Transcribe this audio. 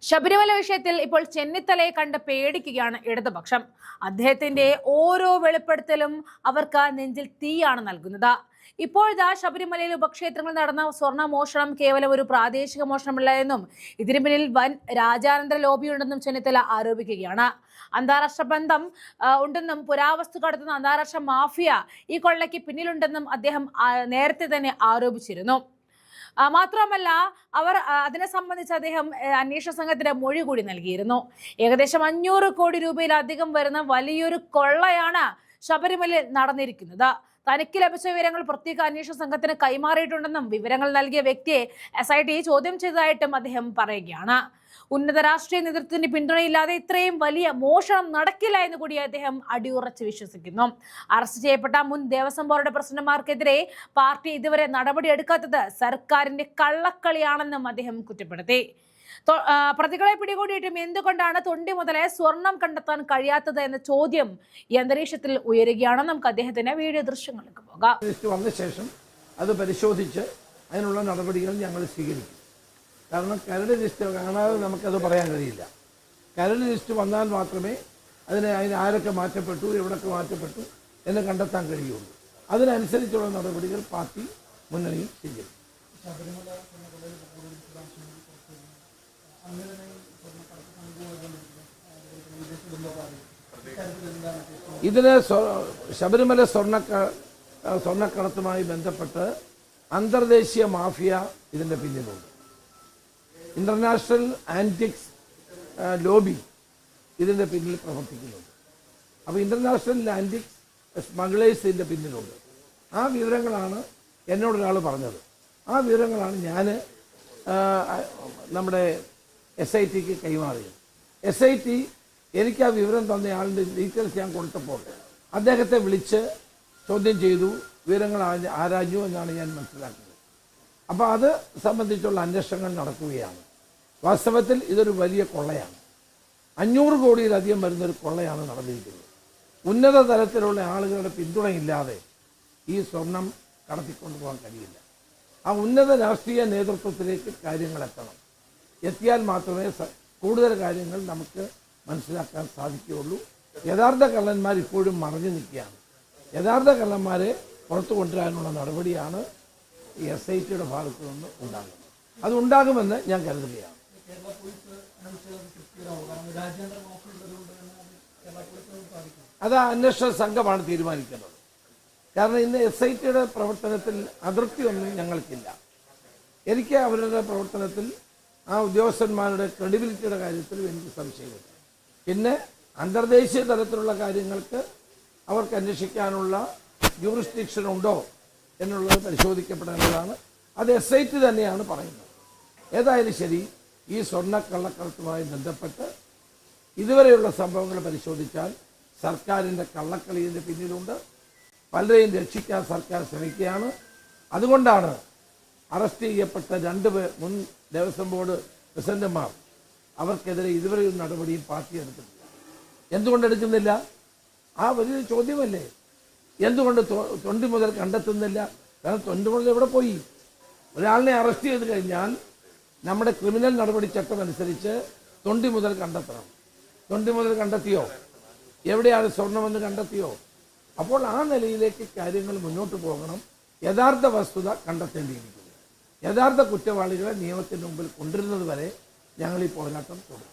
ശബരിമല വിഷയത്തിൽ ഇപ്പോൾ ചെന്നിത്തലയെ കണ്ട് പേടിക്കുകയാണ് ഇടതുപക്ഷം. അദ്ദേഹത്തിന്റെ ഓരോ വെളിപ്പെടുത്തലും അവർക്ക് നെഞ്ചിൽ തീയാണ് നൽകുന്നത്. ഇപ്പോഴത്തെ ശബരിമലയിൽ ഉപക്ഷേത്രങ്ങളിൽ നടന്ന സ്വർണ്ണ മോഷണം കേവലം ഒരു പ്രാദേശിക മോഷണമല്ല എന്നും ഇതിന് പിന്നിൽ വൻ രാജ്യാന്തര ലോബിയുണ്ടെന്നും ചെന്നിത്തല ആരോപിക്കുകയാണ്. അന്താരാഷ്ട്ര ബന്ധം ഉണ്ടെന്നും പുരാവസ്തു കടത്തുന്ന അന്താരാഷ്ട്ര മാഫിയ ഈ കൊള്ളയ്ക്ക് പിന്നിലുണ്ടെന്നും അദ്ദേഹം നേരത്തെ തന്നെ ആരോപിച്ചിരുന്നു. മാത്രമല്ല, അവർ അതിനെ സംബന്ധിച്ച് അദ്ദേഹം അന്വേഷണ സംഘത്തിന് മൊഴി കൂടി നൽകിയിരുന്നു. ഏകദേശം 500 കോടി രൂപയിലധികം വരുന്ന വലിയൊരു കൊള്ളയാണ് ശബരിമലയിൽ നടന്നിരിക്കുന്നത്. തനിക്ക് ലഭിച്ച വിവരങ്ങൾ പ്രത്യേക അന്വേഷണ സംഘത്തിന് കൈമാറിയിട്ടുണ്ടെന്നും വിവരങ്ങൾ നൽകിയ വ്യക്തിയെ SIT ചോദ്യം ചെയ്തതായിട്ടും അദ്ദേഹം പറയുകയാണ്. ഉന്നത രാഷ്ട്രീയ നേതൃത്വത്തിന്റെ പിന്തുണയില്ലാതെ ഇത്രയും വലിയ മോഷണം നടക്കില്ല എന്ന് കൂടി അദ്ദേഹം അടിയുറച്ച് വിശ്വസിക്കുന്നു. അറസ്റ്റ് ചെയ്യപ്പെട്ട മുൻ ദേവസ്വം ബോർഡ് പ്രസിഡന്റുമാർക്കെതിരെ പാർട്ടി ഇതുവരെ നടപടിയെടുക്കാത്തത് സർക്കാരിന്റെ കള്ളക്കളിയാണെന്നും അദ്ദേഹം കുറ്റപ്പെടുത്തി. പ്രതികളെ പിടികൂടിയിട്ടും എന്തുകൊണ്ടാണ് തൊണ്ടി മുതലേ സ്വർണം കണ്ടെത്താൻ കഴിയാത്തത് എന്ന ചോദ്യം ഈ അന്തരീക്ഷത്തിൽ ഉയരുകയാണ്. നമുക്ക് അദ്ദേഹത്തിന്റെ വീഡിയോ ദൃശ്യങ്ങളിലേക്ക് പോകാം. വന്ന ശേഷം അത് പരിശോധിച്ച് അതിനുള്ള നടപടികൾ ഞങ്ങൾ സ്വീകരിക്കും. കാരണം കരട് ലിസ്റ്റ് കാണാതെ നമുക്കത് പറയാൻ കഴിയില്ല. കരട് ലിസ്റ്റ് വന്നാൽ മാത്രമേ അതിന് ആരൊക്കെ മാറ്റപ്പെട്ടു, എവിടൊക്കെ മാറ്റപ്പെട്ടു എന്ന് കണ്ടെത്താൻ കഴിയുള്ളൂ. അതിനനുസരിച്ചുള്ള നടപടികൾ പാർട്ടി മുന്നണിയിൽ സ്വീകരിക്കും. ഇതിന് ശബരിമല സ്വർണ്ണക്കടത്തുമായി ബന്ധപ്പെട്ട് അന്തർദേശീയ മാഫിയ ഇതിൻ്റെ പിന്നിലുണ്ട്. ഇന്റർനാഷണൽ ആന്റിക്സ് ലോബി ഇതിൻ്റെ പിന്നിൽ പ്രവർത്തിക്കുന്നുണ്ട്. അപ്പോൾ ഇന്റർനാഷണൽ ആന്റിക്സ് സ്മഗ്ലേഴ്സ് ഇതിൻ്റെ പിന്നിലുണ്ട്. ആ വിവരങ്ങളാണ് എന്നോടൊരാൾ പറഞ്ഞത്. ആ വിവരങ്ങളാണ് ഞാൻ നമ്മുടെ SITക്ക് കൈമാറിയത്. SIT എനിക്ക് ആ വിവരം തന്നയാളുടെ ഡീറ്റെയിൽസ് ഞാൻ കൊടുത്തപ്പോൾ അദ്ദേഹത്തെ വിളിച്ച് ചോദ്യം ചെയ്തു, വിവരങ്ങൾ ആരാഞ്ഞു എന്നാണ് ഞാൻ മനസ്സിലാക്കുന്നത്. അപ്പോൾ അത് സംബന്ധിച്ചുള്ള അന്വേഷണങ്ങൾ നടക്കുകയാണ്. വാസ്തവത്തിൽ ഇതൊരു വലിയ കൊള്ളയാണ്. 500 കോടിയിലധികം വരുന്നൊരു കൊള്ളയാണ് നടന്നിരിക്കുന്നത്. ഉന്നത തലത്തിലുള്ള ആളുകളുടെ പിന്തുണയില്ലാതെ ഈ സ്വർണം കടത്തിക്കൊണ്ടുപോകാൻ കഴിയില്ല. ആ ഉന്നത രാഷ്ട്രീയ നേതൃത്വത്തിലേക്ക് കാര്യങ്ങൾ എത്തണം. എത്തിയാൽ മാത്രമേ കൂടുതൽ കാര്യങ്ങൾ നമുക്ക് മനസ്സിലാക്കാൻ സാധിക്കുകയുള്ളൂ. യഥാർത്ഥ കള്ളന്മാർ ഇപ്പോഴും മറഞ്ഞു നിൽക്കുകയാണ്. യഥാർത്ഥ കള്ളന്മാരെ പുറത്തു കൊണ്ടുവരാനുള്ള നടപടിയാണ് ഈ SITയുടെ ഭാഗത്തു നിന്ന് ഉണ്ടാകുന്നത്. അതുണ്ടാകുമെന്ന് ഞാൻ കരുതുകയാണ്. അത് അന്വേഷണ സംഘമാണ് തീരുമാനിക്കുന്നത്. കാരണം ഇന്ന് SITയുടെ പ്രവർത്തനത്തിൽ അതൃപ്തിയൊന്നും ഞങ്ങൾക്കില്ല. എനിക്ക് അവരുടെ പ്രവർത്തനത്തിൽ ആ ഉദ്യോഗസ്ഥന്മാരുടെ ക്രെഡിബിലിറ്റിയുടെ കാര്യത്തിൽ എനിക്ക് സംശയമില്ല. പിന്നെ അന്തർദേശീയ തലത്തിലുള്ള കാര്യങ്ങൾക്ക് അവർക്ക് അന്വേഷിക്കാനുള്ള ജൂറിസ്ഡിക്ഷൻ ഉണ്ടോ എന്നുള്ളത് പരിശോധിക്കപ്പെടേണ്ടതാണ്. അത് SIT തന്നെയാണ് പറയുന്നത്. ഏതായാലും ശരി, ഈ സ്വർണ്ണക്കള്ളക്കടത്തുമായി ബന്ധപ്പെട്ട് ഇതുവരെയുള്ള സംഭവങ്ങൾ പരിശോധിച്ചാൽ സർക്കാരിൻ്റെ കള്ളക്കളിയുടെ പിന്നിലുണ്ട്. പലരെയും രക്ഷിക്കാൻ സർക്കാർ ശ്രമിക്കുകയാണ്. അതുകൊണ്ടാണ് അറസ്റ്റ് ചെയ്യപ്പെട്ട 2 മുൻ ദേവസ്വം ബോർഡ് പ്രസിഡന്റുമാർ അവർക്കെതിരെ ഇതുവരെയും നടപടിയും പാർട്ടി എടുത്തിട്ടില്ല. എന്തുകൊണ്ടെടുക്കുന്നില്ല? ആ വലിയൊരു ചോദ്യമല്ലേ. എന്തുകൊണ്ട് തൊണ്ടി മുതൽ കണ്ടെത്തുന്നില്ല? കാരണം തൊണ്ടി മുതൽ എവിടെ പോയി? ഒരാളിനെ അറസ്റ്റ് ചെയ്ത് കഴിഞ്ഞാൽ നമ്മുടെ ക്രിമിനൽ നടപടി ചട്ടം അനുസരിച്ച് തൊണ്ടി മുതൽ കണ്ടെത്തണം. തൊണ്ടി മുതൽ കണ്ടെത്തിയോ? എവിടെയാണ് സ്വർണമെന്ന് കണ്ടെത്തിയോ? അപ്പോൾ ആ നിലയിലേക്ക് കാര്യങ്ങൾ മുന്നോട്ട് പോകണം. യഥാർത്ഥ വസ്തുത കണ്ടെത്തേണ്ടിയിരിക്കുന്നു. യഥാർത്ഥ കുറ്റവാളികളെ നിയമത്തിന് മുമ്പിൽ കൊണ്ടുവരുന്നത് വരെ ഞങ്ങൾ ഈ പോരാട്ടം തുടരും.